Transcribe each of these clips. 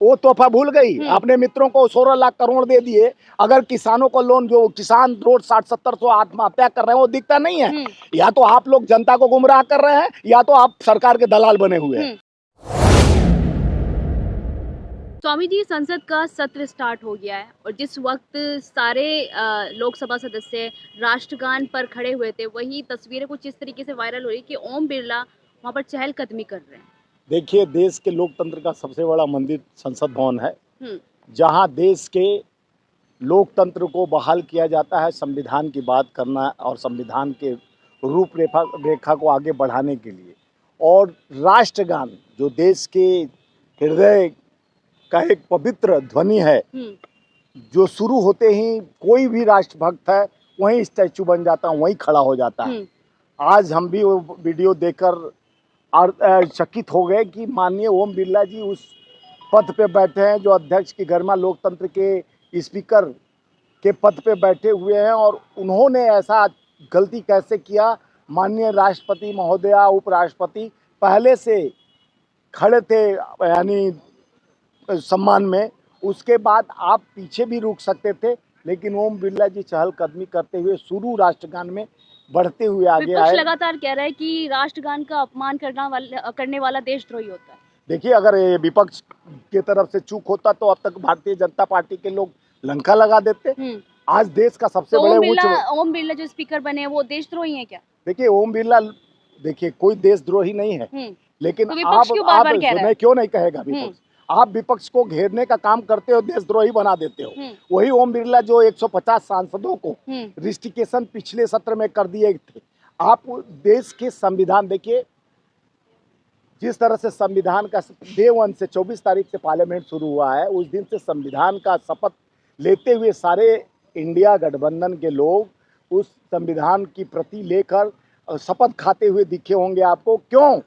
वो तोहफा भूल गई। अपने मित्रों को 16 लाख करोड़ दे दिए। अगर किसानों को लोन, जो किसान रोज 60-70 आत्महत्या कर रहे हैं, वो दिखता नहीं है। या तो आप लोग जनता को गुमराह कर रहे हैं, या तो आप सरकार के दलाल बने हुए हैं। स्वामी जी, संसद का सत्र स्टार्ट हो गया है और जिस वक्त सारे लोकसभा सदस्य राष्ट्रगान पर खड़े हुए थे, वही तस्वीरें कुछ इस तरीके से वायरल हो रही कि ओम बिरला वहां पर चहलकदमी कर रहे हैं। देखिए, देश के लोकतंत्र का सबसे बड़ा मंदिर संसद भवन है, जहां देश के लोकतंत्र को बहाल किया जाता है, संविधान की बात करना और संविधान के रूपरेखा रेखा को आगे बढ़ाने के लिए। और राष्ट्रगान जो देश के हृदय का एक पवित्र ध्वनि है, जो शुरू होते ही कोई भी राष्ट्रभक्त है वहीं स्टैचू बन जाता है, वहीं खड़ा हो जाता है। आज हम भी वो वीडियो देखकर चकित हो गए कि माननीय ओम बिरला जी उस पद पे बैठे हैं जो अध्यक्ष की गरिमा, लोकतंत्र के स्पीकर के पद पे बैठे हुए हैं, और उन्होंने ऐसा गलती कैसे किया। माननीय राष्ट्रपति महोदया, उपराष्ट्रपति पहले से खड़े थे, यानी सम्मान में। उसके बाद आप पीछे भी रुक सकते थे, लेकिन ओम बिरला जी चहलकदमी करते हुए शुरू राष्ट्रगान में बढ़ते हुए आगे आए। लगातार कह रहा है कि राष्ट्रगान का अपमान करने वाला देशद्रोही होता है। देखिए, अगर ये विपक्ष की तरफ से चूक होता तो अब तक भारतीय जनता पार्टी के लोग लंका लगा देते। आज देश का सबसे बड़े ओम बिरला जो स्पीकर बने वो देशद्रोही हैं क्या? देखिए, ओम बिरला, देखिए, कोई देशद्रोही नहीं है, लेकिन तो आप क्यों नहीं कहेगा विपक्ष? आप विपक्ष को घेरने का काम करते हो, देशद्रोही बना देते हो। वही ओम बिरला जो 150 सांसदों को रिस्ट्रिक्शन पिछले सत्र में कर दिए थे। आप देश के संविधान देखिए, जिस तरह से संविधान का डे 1 से 24 तारीख से पार्लियामेंट शुरू हुआ है, उस दिन से संविधान का शपथ लेते हुए सारे इंडिया गठबंधन के लोग उस संविधान की प्रति लेकर शपथ खाते हुए दिखे होंगे आपको। क्यों?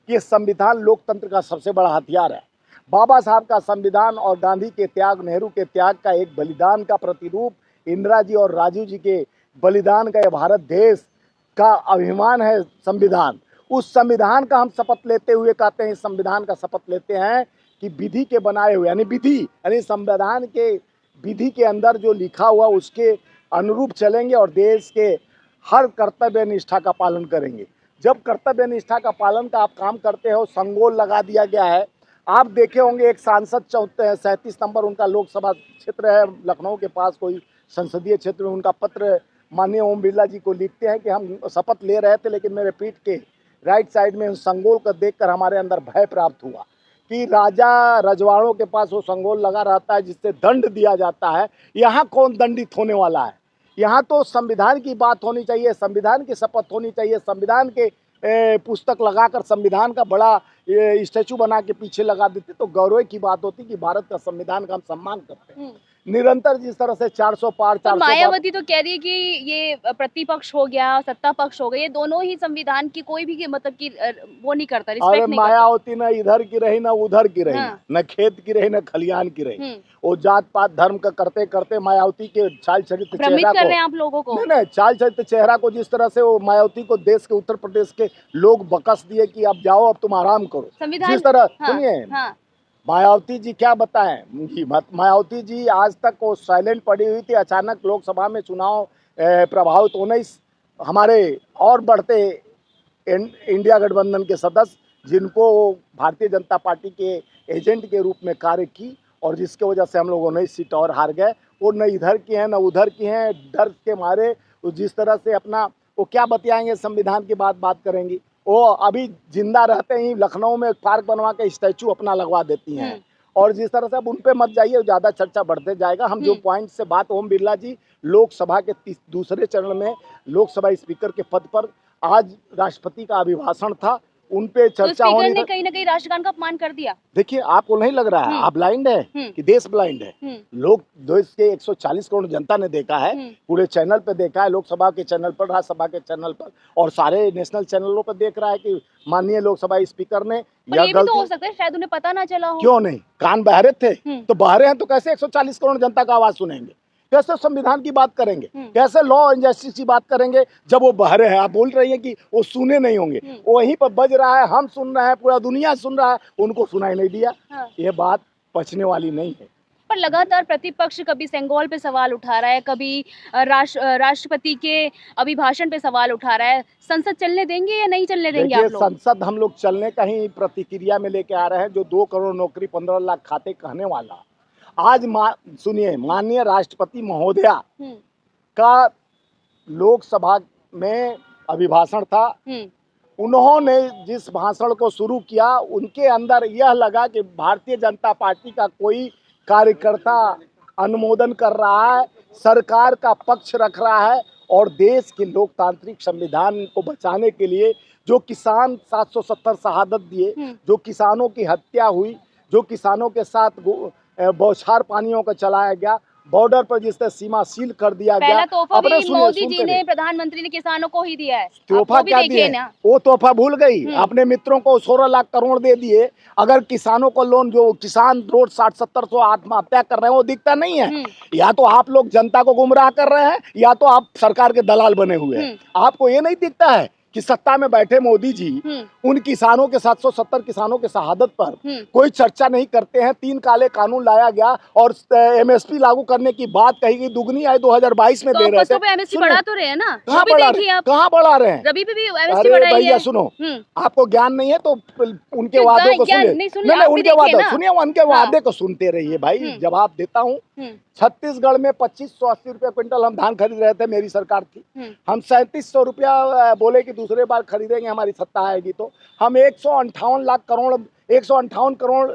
कि संविधान लोकतंत्र का सबसे बड़ा हथियार है। बाबा साहब का संविधान और गांधी के त्याग, नेहरू के त्याग का एक बलिदान का प्रतिरूप, इंदिरा जी और राजीव जी के बलिदान का, यह भारत देश का अभिमान है संविधान। उस संविधान का हम शपथ लेते हुए कहते हैं, संविधान का शपथ लेते हैं कि विधि के बनाए हुए, यानी विधि, यानी संविधान के विधि के अंदर जो लिखा हुआ उसके अनुरूप चलेंगे और देश के हर कर्तव्य निष्ठा का पालन करेंगे। जब कर्तव्य निष्ठा का पालन का आप काम करते हो, संगोल लगा दिया गया है। आप देखे होंगे एक सांसद 37 नंबर उनका लोकसभा क्षेत्र है, लखनऊ के पास कोई संसदीय क्षेत्र में, उनका पत्र माननीय ओम बिरला जी को लिखते हैं कि हम शपथ ले रहे थे, लेकिन मेरे पीठ के राइट साइड में उस संगोल को देखकर हमारे अंदर भय प्राप्त हुआ कि राजा रजवाड़ों के पास वो संगोल लगा रहता है जिससे दंड दिया जाता है। यहाँ कौन दंडित होने वाला है? यहाँ तो संविधान की बात होनी चाहिए, संविधान की शपथ होनी चाहिए, संविधान के पुस्तक लगाकर संविधान का बड़ा स्टैचू बना के पीछे लगा देते तो गौरव की बात होती कि भारत का संविधान का हम सम्मान करते हैं। निरंतर जिस तरह से 400 पार, तो मायावती तो कह रही है कि ये प्रतिपक्ष हो गया, सत्ता पक्ष हो गया, ये दोनों ही संविधान की कोई भी मतलब की वो नहीं करता, रिस्पेक्ट नहीं करता। मायावती न इधर की रही, न उधर की रही, न खेत की रही, न खलियान की रही। वो जात पात धर्म का करते करते मायावती के चाल चरित्र चेहरा कर रहे हैं आप लोगों को। नहीं, चाल चरित्र चेहरा को जिस तरह से वो मायावती को देश के उत्तर प्रदेश के लोग बकस दिए कि अब जाओ, अब तुम आराम करो, जिस तरह सुनिए। मायावती जी क्या बताएं, मायावती जी आज तक वो साइलेंट पड़ी हुई थी। अचानक लोकसभा में चुनाव प्रभावित होने हमारे और बढ़ते इंडिया गठबंधन के सदस्य, जिनको भारतीय जनता पार्टी के एजेंट के रूप में कार्य की, और जिसके वजह से हम लोगों ने सीट और हार गए। वो न इधर की हैं न उधर की हैं, डर के मारे जिस तरह से अपना वो क्या बतियाएंगे, संविधान की बात करेंगी। वो अभी जिंदा रहते ही लखनऊ में पार्क बनवा के स्टैचू अपना लगवा देती हैं। और जिस तरह से अब उन पे मत जाइए, ज़्यादा चर्चा बढ़ते जाएगा। हम जो पॉइंट से बात, ओम बिरला जी लोकसभा के दूसरे चरण में लोकसभा स्पीकर के पद पर, आज राष्ट्रपति का अभिभाषण था, उन पे चर्चा होनी। ने कहीं ना कहीं राष्ट्रगान का अपमान कर दिया। देखिए, आपको नहीं लग रहा है आप ब्लाइंड है कि देश ब्लाइंड है? लोग, देश के 140 करोड़ जनता ने देखा है, पूरे चैनल पे देखा है, लोकसभा के चैनल पर, राज्यसभा के चैनल पर, और सारे नेशनल चैनलों पर देख रहा है कि माननीय लोकसभा स्पीकर ने यह गलती। तो हो सकता है शायद उन्हें पता ना चला हो। क्यों नहीं? कान बहरे थे तो बहरे हैं तो कैसे 140 करोड़ जनता का आवाज सुनेंगे? कैसे संविधान की बात करेंगे? कैसे लॉ एंड जस्टिस की बात करेंगे जब वो बहरे हैं? आप बोल रही हैं कि वो सुने नहीं होंगे, वहीं पर बज रहा है, हम सुन रहे हैं, पूरा दुनिया सुन रहा है, उनको सुनाई नहीं दिया। ये बात पचने वाली नहीं है। पर लगातार प्रतिपक्ष कभी सेंगोल पे सवाल उठा रहा है, कभी राष्ट्रपति के अभिभाषण पे सवाल उठा रहा है। संसद चलने देंगे या नहीं चलने देंगे देखिए, आप लोग? संसद हम लोग चलने का ही प्रतिक्रिया में लेके आ रहे हैं। जो 2 करोड़ नौकरी 15 लाख खाते कहने वाला, आज सुनिए, माननीय राष्ट्रपति महोदया का लोकसभा में अभिभाषण था। उन्होंने जिस भाषण को शुरू किया, उनके अंदर यह लगा कि भारतीय जनता पार्टी का कोई कार्यकर्ता अनुमोदन कर रहा है, सरकार का पक्ष रख रहा है और देश के लोकतांत्रिक संविधान को बचाने के लिए जो किसान 770 शहादत दिए, जो किसानों की हत्या हुई, जो किसानों के साथ बौछार पानियों का चलाया गया, बॉर्डर पर जिस तरह सीमा सील कर दिया गया। पहला तोहफा भी मोदी जी ने, प्रधानमंत्री ने किसानों को ही दिया है। तोहफा क्या दिया? वो तोहफा भूल गई। अपने मित्रों को 16 लाख करोड़ दे दिए। अगर किसानों को लोन, जो किसान रोज 60-70 आत्महत्या कर रहे हैं, वो दिखता नहीं है। या तो आप लोग जनता को गुमराह कर रहे हैं या तो आप सरकार के दलाल बने हुए हैं। आपको ये नहीं दिखता है कि सत्ता में बैठे मोदी जी उन किसानों के 770 किसानों के शहादत पर कोई चर्चा नहीं करते हैं। 3 काले कानून लाया गया और एमएसपी लागू करने की बात कही गई। दुगनी आई 2022 में दे रहे थे। एमएसपी बढ़ा तो रहे हैं ना? कहाँ बढ़ा रहे हैं? रबी पे भी एमएसपी बढ़ाई है। भैया सुनो, आपको ज्ञान नहीं है तो उनके वादों को सुनिए। नहीं, उनके वादे सुनिए, उनके वादे को सुनते रहिए भाई। जवाब देता हूँ। छत्तीसगढ़ में 2580 रुपया क्विंटल हम धान खरीद रहे थे, मेरी सरकार थी। हम 3700 रुपया बोले कि दूसरे बार खरीदेंगे, हमारी सत्ता आएगी तो। हम 158 करोड़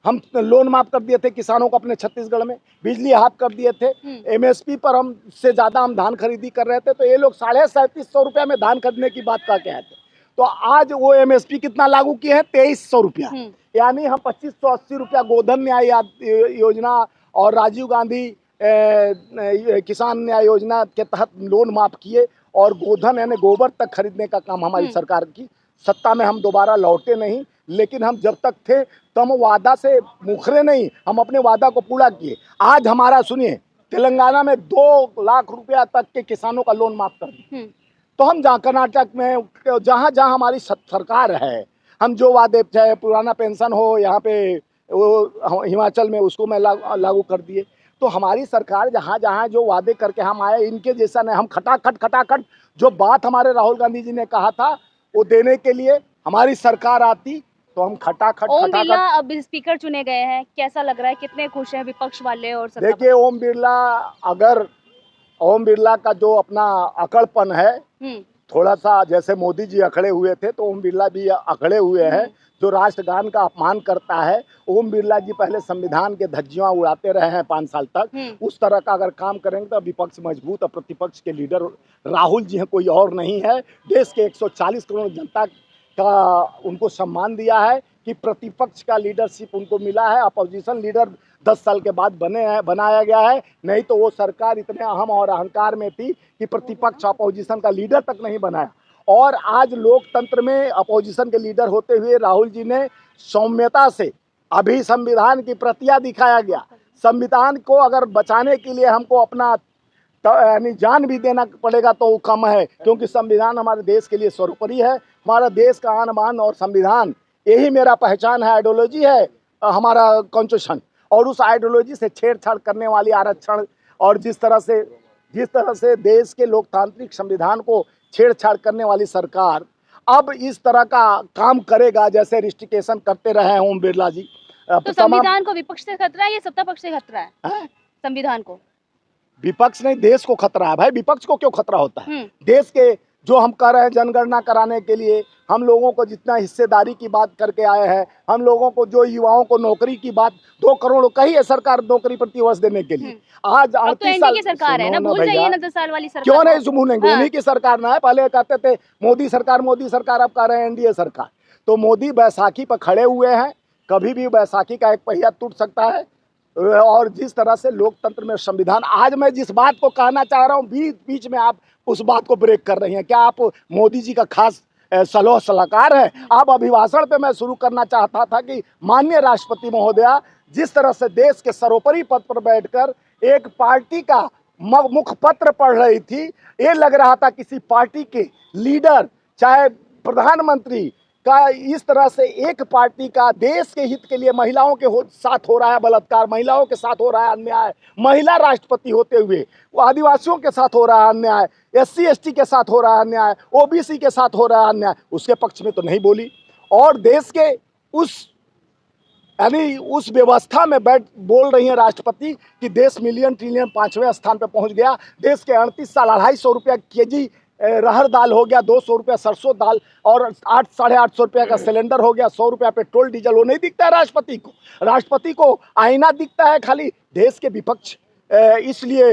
हम लोन माफ कर दिए थे किसानों को अपने छत्तीसगढ़ में। बिजली हाफ कर दिए थे। एमएसपी पर हम से ज्यादा हम धान खरीदी कर रहे थे। तो ये लोग 3750 रुपया में धान खरीदने की बात का क्या है? तो आज वो एमएसपी कितना लागू किए हैं? 2300 रुपया। यानी हम 2580 रुपया गोधन न्याय योजना और राजीव गांधी किसान न्याय योजना के तहत लोन माफ किए और गोधन यानी गोबर तक खरीदने का काम हमारी सरकार की सत्ता में हम दोबारा लौटे नहीं। लेकिन हम जब तक थे तब वादा से मुखरे नहीं, हम अपने वादा को पूरा किए। आज हमारा सुनिए, तेलंगाना में 2 लाख रुपया तक के किसानों का लोन माफ कर दिया। तो हम जहाँ कर्नाटक में, जहाँ जहाँ हमारी सरकार है, हम जो वादे, चाहे पुराना पेंशन हो, यहाँ पे वो हिमाचल में उसको मैं लागू कर दिए। तो हमारी सरकार जहाँ जहाँ जो वादे करके हम आए, इनके जैसा नहीं। हम खटाखट जो बात हमारे राहुल गांधी जी ने कहा था वो देने के लिए हमारी सरकार आती तो हम खटाखट। ओम बिरला अब स्पीकर चुने गए हैं, कैसा लग रहा है? कितने खुश हैं विपक्ष वाले और सत्ता? देखिए, ओम बिरला का जो अपना अकड़पन है, थोड़ा सा जैसे मोदी जी अखड़े हुए थे तो ओम बिरला भी अखड़े हुए हैं। जो राष्ट्रगान का अपमान करता है, ओम बिरला जी पहले संविधान के धज्जियां उड़ाते रहे हैं 5 साल तक। उस तरह का अगर काम करेंगे तो विपक्ष मजबूत और प्रतिपक्ष के लीडर राहुल जी हैं, कोई और नहीं है। देश के 140 करोड़ जनता का उनको सम्मान दिया है कि प्रतिपक्ष का लीडरशिप उनको मिला है। अपोजिशन लीडर 10 साल के बाद बनाया गया है। नहीं तो वो सरकार इतने अहम और अहंकार में थी कि प्रतिपक्ष अपोजिशन का लीडर तक नहीं बनाया। और आज लोकतंत्र में अपोजिशन के लीडर होते हुए राहुल जी ने सौम्यता से, अभी संविधान की प्रतियां दिखाया गया। संविधान को अगर बचाने के लिए हमको अपना यानी जान भी देना पड़ेगा तो वो कम है, क्योंकि संविधान हमारे देश के लिए सर्वोपरि है। हमारा देश का आन बान और संविधान, यही मेरा पहचान है, आइडियोलॉजी है हमारा कॉन्स्टिट्यूशन। और उस आइडियोलॉजी से छेड़छाड़ करने वाली आरक्षण और जिस तरह से देश के लोकतांत्रिक संविधान को छेड़छाड़ करने वाली सरकार अब इस तरह का काम करेगा जैसे रिस्ट्रिक्शन करते रहे हैं ओम बिरला जी। तो संविधान को विपक्ष से खतरा है या सत्ता पक्ष से खतरा है? संविधान को विपक्ष नहीं, देश को खतरा है भाई। विपक्ष को क्यों खतरा होता है? देश के जो हम कर रहे हैं जनगणना कराने के लिए, हम लोगों को जितना हिस्सेदारी की बात करके आए हैं, हम लोगों को जो युवाओं को नौकरी की बात, 2 करोड़ कही है सरकार नौकरी प्रति वर्ष देने के लिए। आज 38 साल की सरकार है ना, भूल जाइए ना 10 साल वाली सरकार। क्यों नहीं भूलेंगे? उन्हीं की सरकार ना है। पहले कहते थे मोदी सरकार, अब कह रहे हैं एनडीए सरकार। तो मोदी बैसाखी पर खड़े हुए हैं। कभी भी बैसाखी का एक पहिया टूट सकता है। और जिस तरह से लोकतंत्र में संविधान, आज मैं जिस बात को कहना चाह रहा हूँ, बीच में आप उस बात को ब्रेक कर रही हैं। क्या आप मोदी जी का खास सलाहकार है? आप अभिभाषण पे मैं शुरू करना चाहता था कि माननीय राष्ट्रपति महोदया जिस तरह से देश के सर्वोपरि पद पर बैठकर एक पार्टी का मुखपत्र पढ़ रही थी, ये लग रहा था किसी पार्टी के लीडर, चाहे प्रधानमंत्री का इस तरह से एक पार्टी का देश के हित के लिए महिलाओं के साथ हो रहा है बलात्कार, महिलाओं के साथ हो रहा है अन्याय, महिला राष्ट्रपति होते हुए वो आदिवासियों के साथ हो रहा है अन्याय, SC ST के साथ हो रहा है अन्याय, OBC के साथ हो रहा है अन्याय, उसके पक्ष में तो नहीं बोली। और देश के उस व्यवस्था में बैठ बोल रही है राष्ट्रपति कि देश मिलियन ट्रिलियन 5वें स्थान पे पहुंच गया। देश के 38 साल 250 रुपया केजी रहर दाल हो गया, 200 रुपया सरसों दाल और 800-850 रुपया का सिलेंडर हो गया, 100 रुपया पेट्रोल डीजल। वो नहीं दिखता है राष्ट्रपति को। राष्ट्रपति को आईना दिखता है खाली देश के विपक्ष। इसलिए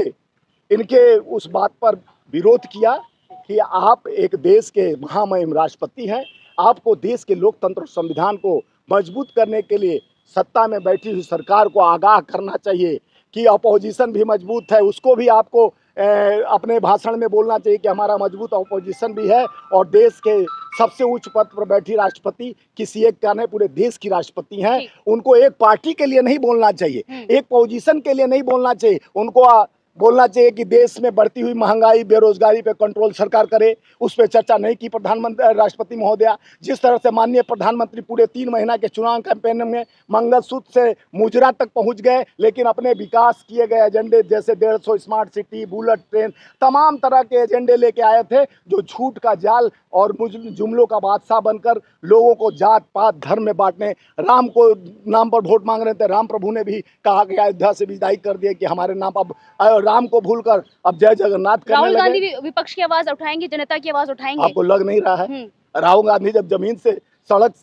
इनके उस बात पर विरोध किया कि आप एक देश के महामहिम राष्ट्रपति हैं, आपको देश के लोकतंत्र और संविधान को मजबूत करने के लिए सत्ता में बैठी हुई सरकार को आगाह करना चाहिए कि अपोजिशन भी मजबूत है, उसको भी आपको अपने भाषण में बोलना चाहिए कि हमारा मजबूत अपोजिशन भी है। और देश के सबसे उच्च पद पर बैठी राष्ट्रपति किसी एक का नहीं, पूरे देश की राष्ट्रपति हैं। उनको एक पार्टी के लिए नहीं बोलना चाहिए, एक पोजीशन के लिए नहीं बोलना चाहिए। उनको बोलना चाहिए कि देश में बढ़ती हुई महंगाई, बेरोजगारी पे कंट्रोल सरकार करे। उस पर चर्चा नहीं की राष्ट्रपति महोदया। जिस तरह से माननीय प्रधानमंत्री पूरे 3 महीना के चुनाव कैंपेन में मंगलसूत्र से मुजरा तक पहुंच गए, लेकिन अपने विकास किए गए एजेंडे जैसे 150 स्मार्ट सिटी, बुलेट ट्रेन, तमाम तरह के एजेंडे लेके आए थे जो झूठ का जाल और जुमलों का बादशाह बनकर लोगों को जात पात धर्म में बांटने, राम को नाम पर वोट मांग रहे थे। राम प्रभु ने भी कहा कि अयोध्या से विदाई कर दिए कि हमारे नाम अब राम को भूलकर अब जय जगन्नाथ करने राहुल लगे। गांधी विपक्ष की आवाज उठाएंगे, जनता की आवाज उठाएंगे? आपको लग नहीं रहा है? राहुल गांधी जब जमीन से सड़क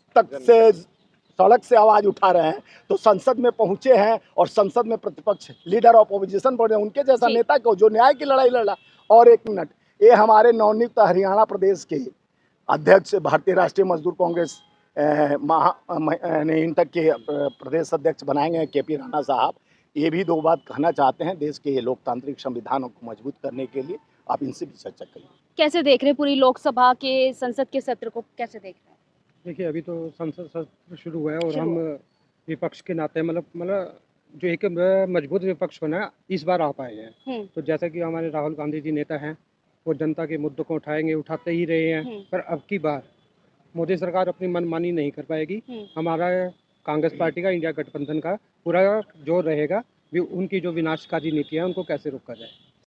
से आवाज उठा रहे हैं तो संसद में पहुंचे हैं और संसद में प्रतिपक्ष लीडर ऑफ ऑपोजिशन बने, उनके जैसा नेता को जो न्याय की लड़ाई लड़ा। और एक मिनट, ये हमारे नवनियुक्त हरियाणा प्रदेश के अध्यक्ष, भारतीय राष्ट्रीय मजदूर कांग्रेस इंटक के प्रदेश अध्यक्ष बनाए गए KP राणा साहब, ये भी 2 बात कहना चाहते हैं देश के लोकतांत्रिक संविधानों को मजबूत करने के लिए। आप इनसे भी चर्चा करिए। कैसे देख रहे हैं पूरी लोकसभा के संसद के सत्र को, कैसे देख रहे हैं? देखिए, अभी तो संसद सत्र शुरू हुआ है और हम विपक्ष के नाते मतलब जो एक मजबूत विपक्ष बना इस बार आ पाए हैं। तो जैसा कि हमारे राहुल गांधी जी नेता हैं, वो जनता के मुद्दों को उठाएंगे, उठाते ही रहे हैं। पर अब की बार मोदी सरकार अपनी मनमानी नहीं कर पाएगी। हमारा कांग्रेस पार्टी का, इंडिया गठबंधन का पूरा जोर रहेगा भी उनकी जो विनाशकारी नीति है उनको कैसे रोका जाए।